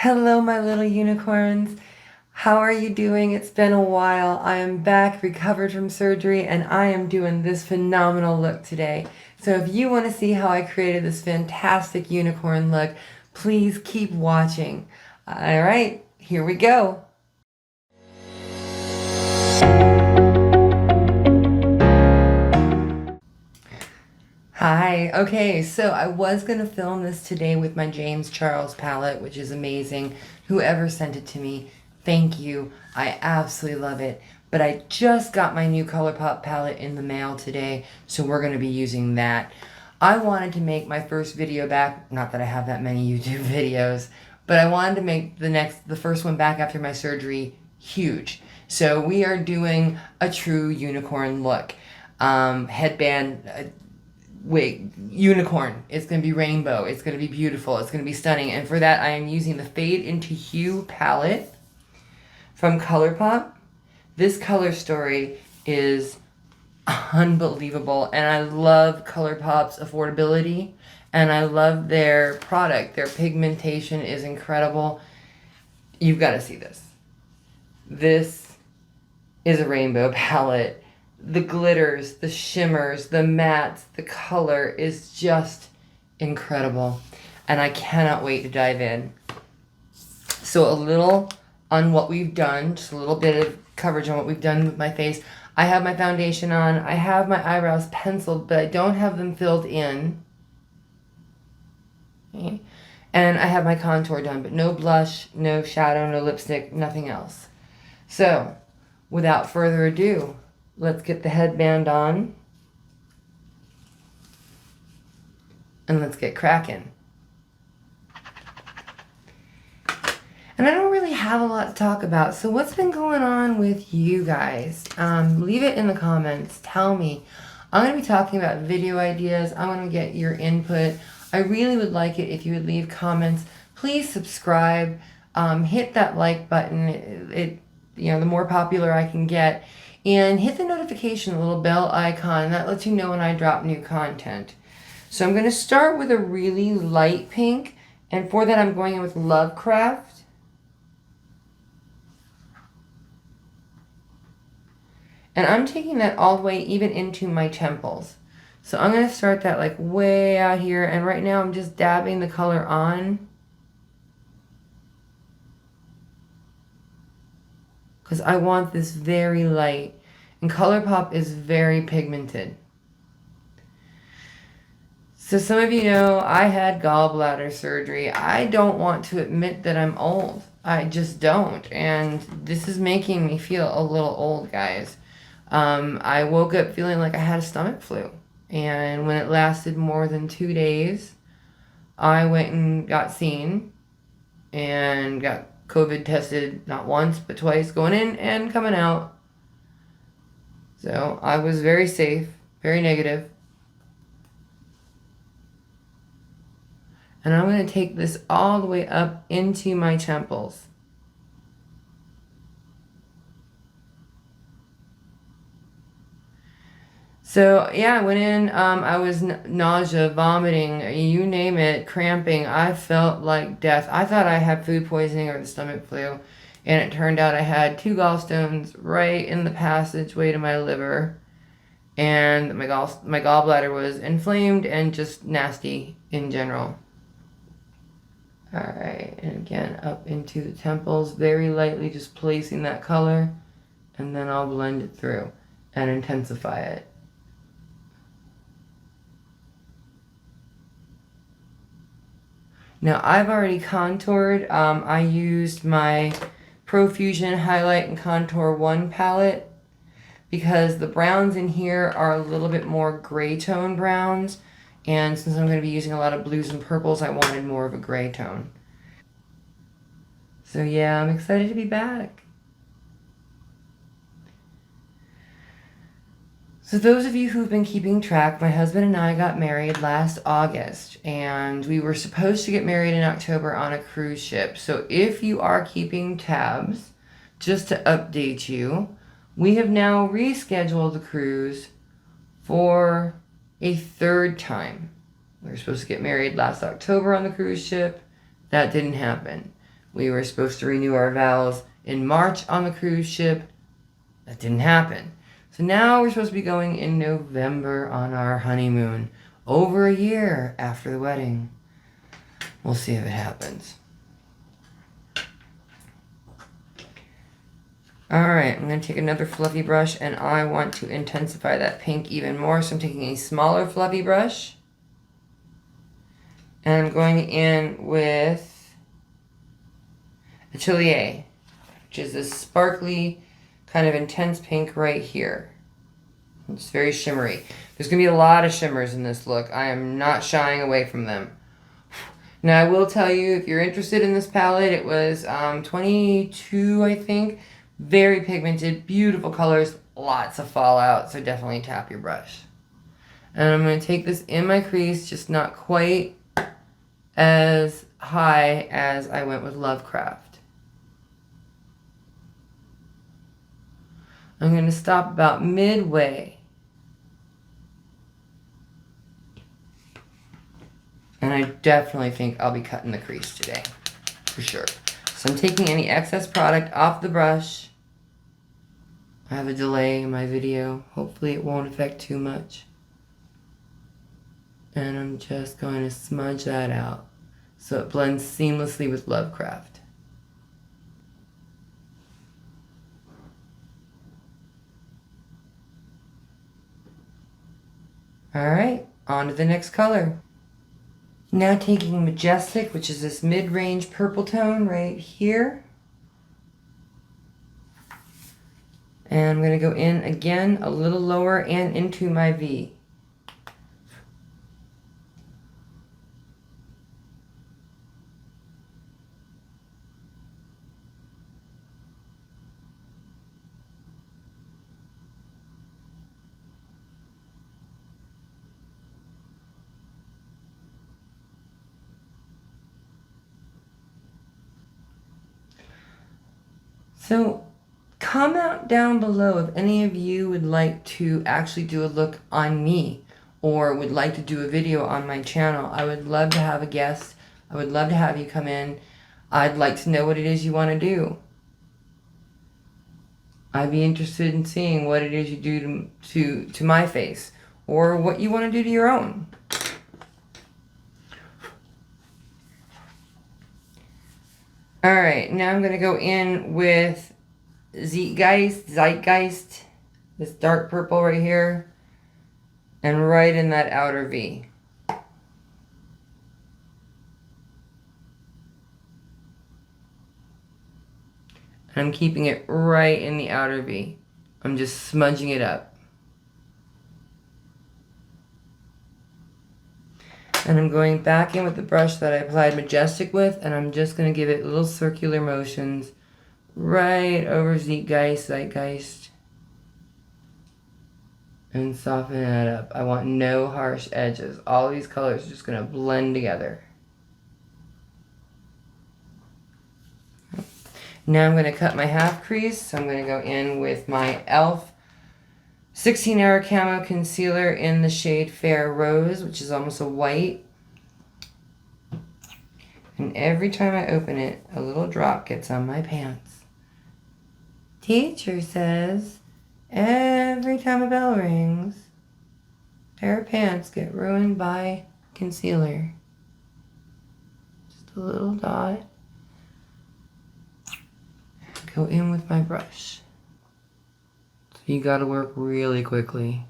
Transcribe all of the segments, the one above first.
Hello, my little unicorns. How are you doing? It's been a while. I am back, recovered from surgery, and I am doing this phenomenal look today. So if you want to see how I created this fantastic unicorn look, please keep watching. All right, here we go. Hi. Okay, so I was going to film this today with my James Charles palette, which is amazing. Whoever sent it to me, thank you. I absolutely love it. But I just got my new colourpop palette in the mail today, so we're going to be using that. I wanted to make my first video back, not that I have that many YouTube videos, but I wanted to make the first one back after my surgery huge. So we are doing a true unicorn look. Headband, wig, unicorn. It's going to be rainbow. It's going to be beautiful. It's going to be stunning. And for that, I am using the Fade into Hue palette from ColourPop. This color story is unbelievable. And I love ColourPop's affordability. And I love their product. Their pigmentation is incredible. You've got to see this. This is a rainbow palette. The glitters, the shimmers, the mattes, the color is just incredible. And I cannot wait to dive in. So a little on what we've done, just a little bit of coverage on what we've done with my face. I have my foundation on. I have my eyebrows penciled, but I don't have them filled in. Okay. And I have my contour done, but no blush, no shadow, no lipstick, nothing else. So without further ado, let's get the headband on. And let's get cracking. And I don't really have a lot to talk about. So what's been going on with you guys? Leave it in the comments. Tell me. I'm going to be talking about video ideas. I want to get your input. I really would like it if you would leave comments. Please subscribe. Hit that like button. The more popular I can get. And hit the notification, the little bell icon. That lets you know when I drop new content. So I'm going to start with a really light pink. And for that, I'm going in with Lovecraft. And I'm taking that all the way even into my temples. So I'm going to start that like way out here. And right now I'm just dabbing the color on. Because I want this very light. And ColourPop is very pigmented. So some of you know I had gallbladder surgery. I don't want to admit that I'm old. I just don't. And this is making me feel a little old, guys. I woke up feeling like I had a stomach flu. And when it lasted more than 2 days, I went and got seen and got COVID tested not once but twice, going in and coming out. So I was very safe, very negative. And I'm going to take this all the way up into my temples. So yeah, I went in, I was nausea, vomiting, you name it, cramping. I felt like death. I thought I had food poisoning or the stomach flu. And it turned out I had 2 gallstones right in the passageway to my liver. And my gallbladder was inflamed and just nasty in general. Alright, and again, up into the temples, very lightly just placing that color. And then I'll blend it through and intensify it. Now I've already contoured. I used my Profusion Highlight and Contour 1 palette because the browns in here are a little bit more gray tone browns. And since I'm going to be using a lot of blues and purples, I wanted more of a gray tone. So yeah, I'm excited to be back. So those of you who've been keeping track, my husband and I got married last August, and we were supposed to get married in October on a cruise ship. So if you are keeping tabs, just to update you, we have now rescheduled the cruise for a third time. We were supposed to get married last October on the cruise ship. That didn't happen. We were supposed to renew our vows in March on the cruise ship. That didn't happen. So now we're supposed to be going in November on our honeymoon, over a year after the wedding. We'll see if it happens. Alright, I'm going to take another fluffy brush, and I want to intensify that pink even more. So I'm taking a smaller fluffy brush, and I'm going in with Atelier, which is this sparkly, kind of intense pink right here. It's very shimmery. There's going to be a lot of shimmers in this look. I am not shying away from them. Now, I will tell you, if you're interested in this palette, it was $22, I think. Very pigmented, beautiful colors, lots of fallout, so definitely tap your brush. And I'm going to take this in my crease, just not quite as high as I went with Lovecraft. I'm going to stop about midway. And I definitely think I'll be cutting the crease today, for sure. So I'm taking any excess product off the brush. I have a delay in my video. Hopefully it won't affect too much. And I'm just going to smudge that out so it blends seamlessly with Lovecraft. Alright, on to the next color. Now taking Majestic, which is this mid-range purple tone right here. And I'm going to go in again a little lower and into my V. So comment down below if any of you would like to actually do a look on me or would like to do a video on my channel. I would love to have a guest. I would love to have you come in. I'd like to know what it is you want to do. I'd be interested in seeing what it is you do to my face or what you want to do to your own. Alright, now I'm going to go in with Zeitgeist, this dark purple right here, and right in that outer V. And I'm keeping it right in the outer V. I'm just smudging it up. And I'm going back in with the brush that I applied Majestic with, and I'm just going to give it little circular motions right over Zeitgeist, and soften that up. I want no harsh edges. All these colors are just going to blend together. Now I'm going to cut my half crease, so I'm going to go in with my e.l.f. 16 Hour Camo Concealer in the shade Fair Rose, which is almost a white. And every time I open it, a little drop gets on my pants. Teacher says, every time a bell rings, a pair of pants get ruined by concealer. Just a little dot. Go in with my brush. You gotta work really quickly.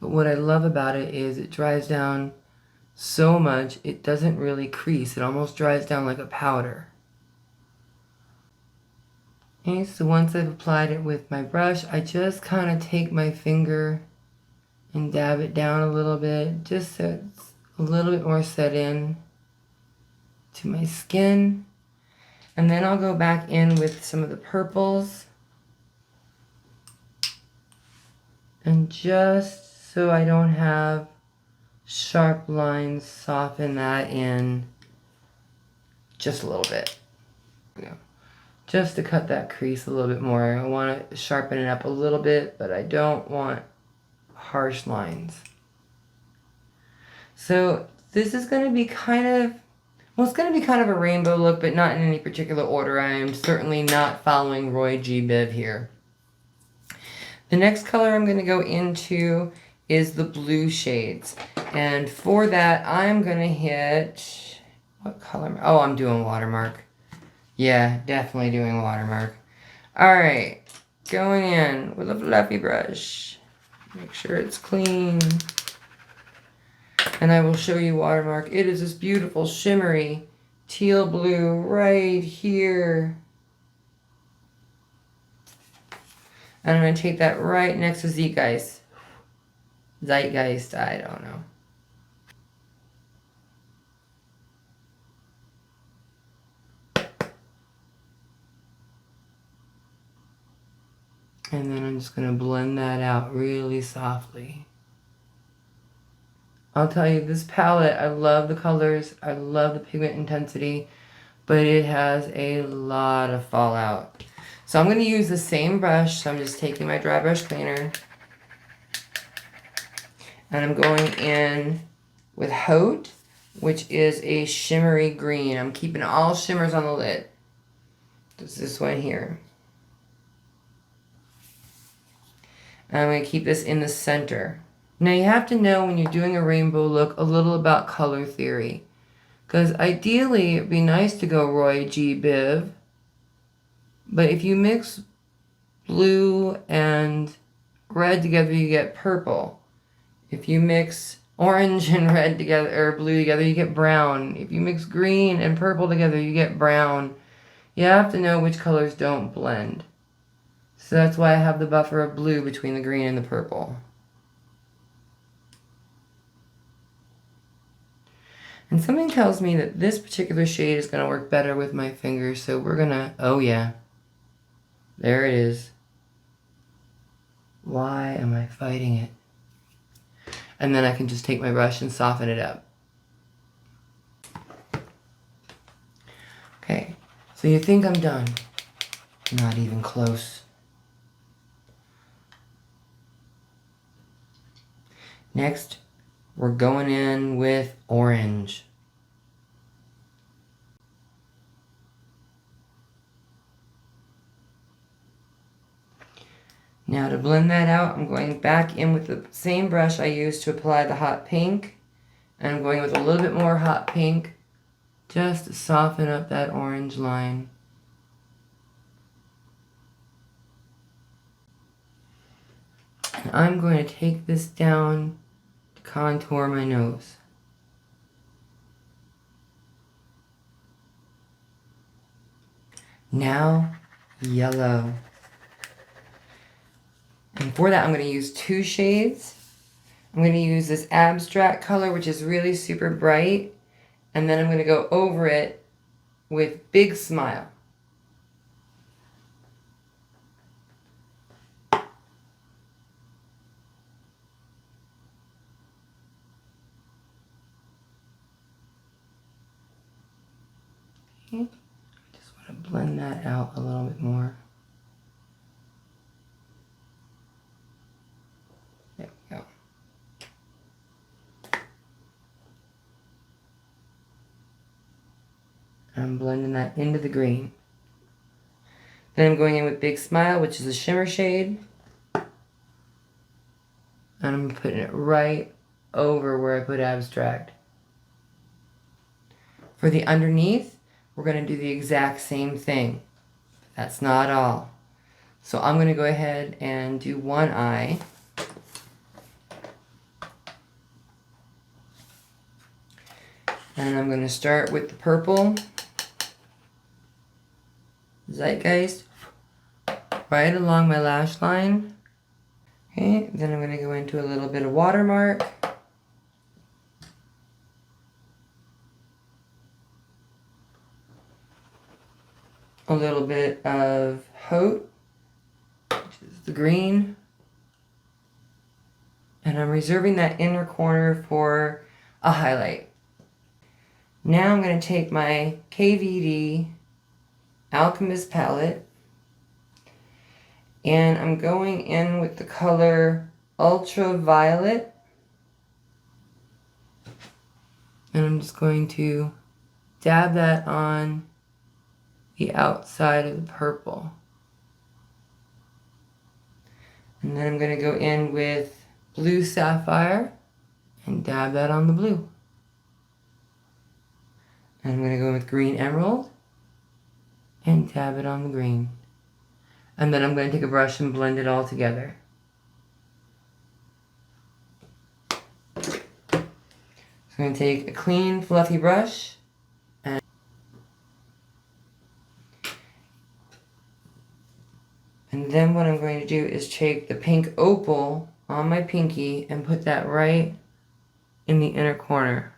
But what I love about it is it dries down so much, it doesn't really crease. It almost dries down like a powder. Okay, so once I've applied it with my brush, I just kind of take my finger and dab it down a little bit, just so it's a little bit more set in to my skin. And then I'll go back in with some of the purples. And just so I don't have sharp lines, soften that in just a little bit. Just to cut that crease a little bit more. I want to sharpen it up a little bit, but I don't want harsh lines. So this is going to be kind of, well, it's going to be kind of a rainbow look, but not in any particular order. I am certainly not following Roy G. Biv here. The next color I'm going to go into is the blue shades. And for that, I'm going to hit, what color? Oh, I'm doing watermark. Yeah, definitely doing watermark. All right, going in with a fluffy brush. Make sure it's clean. And I will show you watermark. It is this beautiful shimmery teal blue right here. And I'm going to take that right next to Zeitgeist. Zeitgeist, I don't know. And then I'm just going to blend that out really softly. I'll tell you, this palette, I love the colors, I love the pigment intensity, but it has a lot of fallout. So I'm going to use the same brush, so I'm just taking my dry brush cleaner, and I'm going in with Haute, which is a shimmery green. I'm keeping all shimmers on the lid. It's this one here. And I'm going to keep this in the center. Now you have to know when you're doing a rainbow look a little about color theory. Because ideally it'd be nice to go Roy G. Biv. But if you mix blue and red together, you get purple. If you mix orange and red together, or blue together, you get brown. If you mix green and purple together, you get brown. You have to know which colors don't blend. So that's why I have the buffer of blue between the green and the purple. And something tells me that this particular shade is going to work better with my fingers, so we're going to, oh yeah, there it is. Why am I fighting it? And then I can just take my brush and soften it up. Okay, so you think I'm done. Not even close. Next, we're going in with orange. Now to blend that out, I'm going back in with the same brush I used to apply the hot pink. And I'm going with a little bit more hot pink just to soften up that orange line. And I'm going to take this down to contour my nose. Now, yellow. And for that, I'm going to use two shades. I'm going to use this abstract color, which is really super bright. And then I'm going to go over it with Big Smile. Okay. Just want to blend that out a little bit more. There we go. I'm blending that into the green. Then I'm going in with Big Smile, which is a shimmer shade. And I'm putting it right over where I put abstract. For the underneath, we're going to do the exact same thing. That's not all. So I'm going to go ahead and do one eye. And I'm going to start with the purple Zeitgeist right along my lash line. Okay, then I'm going to go into a little bit of watermark. A little bit of Haute, which is the green. And I'm reserving that inner corner for a highlight. Now I'm going to take my KVD Alchemist palette and I'm going in with the color Ultraviolet. And I'm just going to dab that on the outside of the purple. And then I'm going to go in with Blue Sapphire and dab that on the blue. And I'm going to go with Green Emerald and dab it on the green. And then I'm going to take a brush and blend it all together. So I'm going to take a clean, fluffy brush and then what I'm going to do is take the pink opal on my pinky and put that right in the inner corner.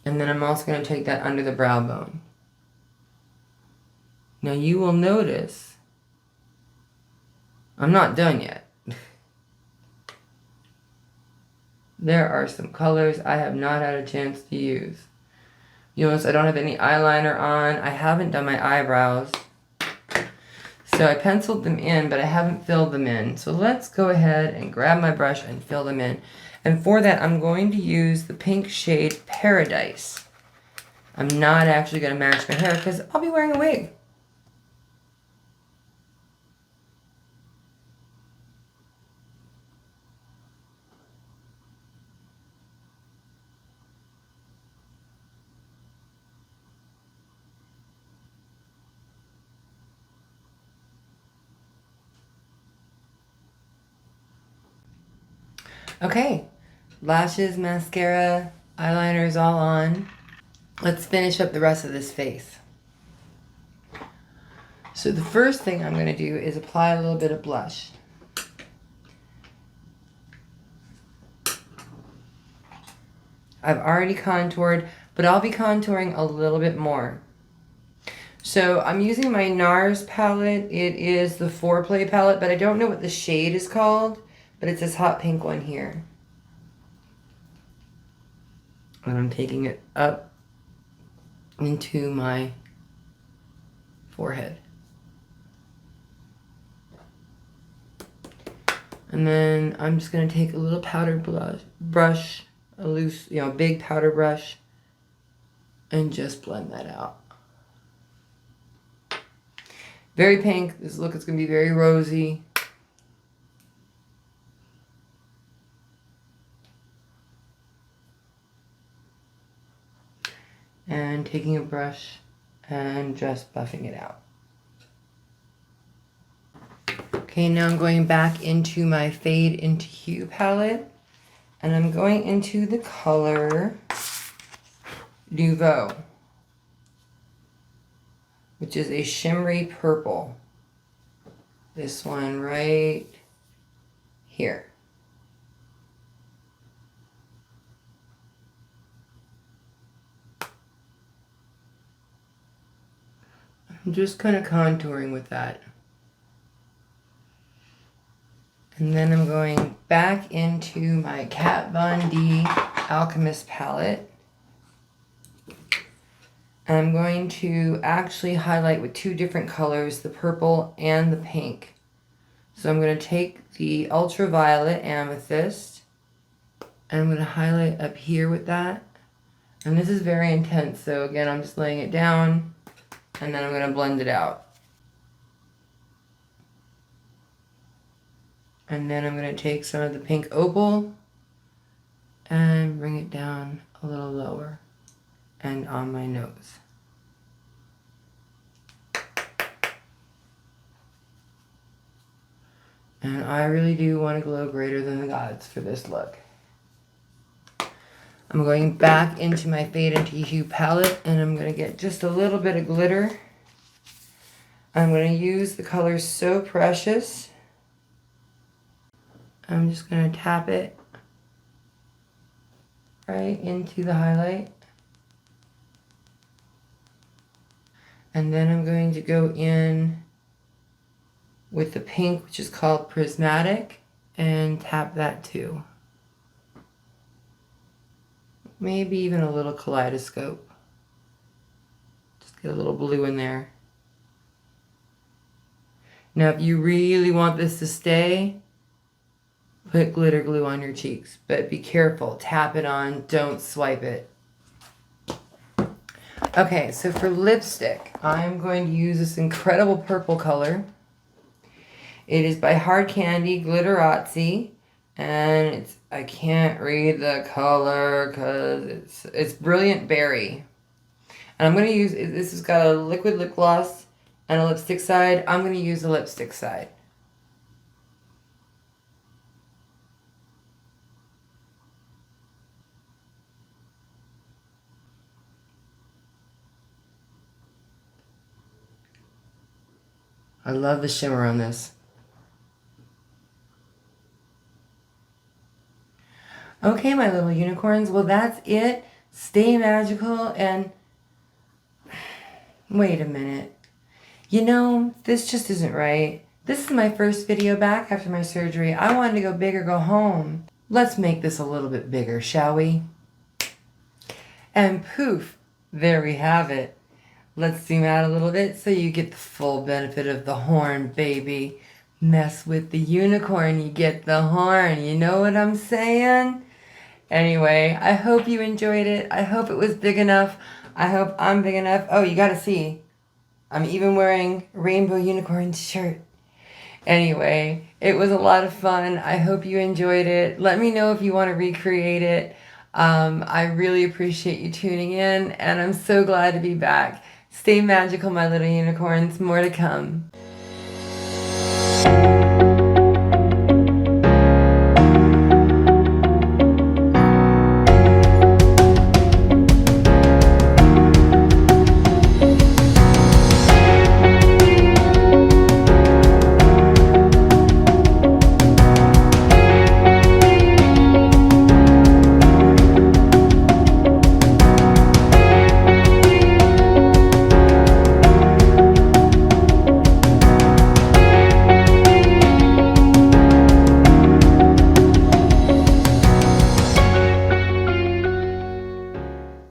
And then I'm also going to take that under the brow bone. Now you will notice I'm not done yet. There are some colors I have not had a chance to use. You'll notice I don't have any eyeliner on. I haven't done my eyebrows. So I penciled them in, but I haven't filled them in. So let's go ahead and grab my brush and fill them in. And for that, I'm going to use the pink shade Paradise. I'm not actually going to match my hair because I'll be wearing a wig. Okay, lashes, mascara, eyeliner is all on. Let's finish up the rest of this face. So the first thing I'm going to do is apply a little bit of blush. I've already contoured, but I'll be contouring a little bit more. So I'm using my NARS palette. It is the Foreplay palette, but I don't know what the shade is called, but it's this hot pink one here. And I'm taking it up into my forehead. And then I'm just going to take a little powder brush, a loose, big powder brush, and just blend that out. Very pink. This look is going to be very rosy. And taking a brush and just buffing it out. Okay, now I'm going back into my Fade into Hue palette. And I'm going into the color Nouveau, which is a shimmery purple. This one right here. I'm just kind of contouring with that. And then I'm going back into my Kat Von D Alchemist palette. And I'm going to actually highlight with two different colors, the purple and the pink. So I'm going to take the Ultraviolet Amethyst and I'm going to highlight up here with that. And this is very intense, so again, I'm just laying it down and then I'm going to blend it out. And then I'm going to take some of the pink opal and bring it down a little lower and on my nose. And I really do want to glow greater than the gods for this look. I'm going back into my Fade into Hue palette and I'm going to get just a little bit of glitter. I'm going to use the color So Precious. I'm just going to tap it right into the highlight. And then I'm going to go in with the pink, which is called Prismatic, and tap that too. Maybe even a little kaleidoscope. Just get a little blue in there. Now, if you really want this to stay, put glitter glue on your cheeks, but be careful. Tap it on, don't swipe it. Okay, so for lipstick, I'm going to use this incredible purple color. It is by Hard Candy Glitterazzi, and I can't read the color because it's Brilliant Berry. And I'm going to use, this has got a liquid lip gloss and a lipstick side. I'm going to use the lipstick side. I love the shimmer on this. Okay, my little unicorns. Well, that's it. Stay magical and... Wait a minute. You know, this just isn't right. This is my first video back after my surgery. I wanted to go big or go home. Let's make this a little bit bigger, shall we? And poof, there we have it. Let's zoom out a little bit so you get the full benefit of the horn, baby. Mess with the unicorn, you get the horn. You know what I'm saying? Anyway, I hope you enjoyed it. I hope it was big enough. I hope I'm big enough. Oh, you gotta see. I'm even wearing Rainbow Unicorn shirt. Anyway, it was a lot of fun. I hope you enjoyed it. Let me know if you want to recreate it. I really appreciate you tuning in, and I'm so glad to be back. Stay magical, my little unicorns. More to come.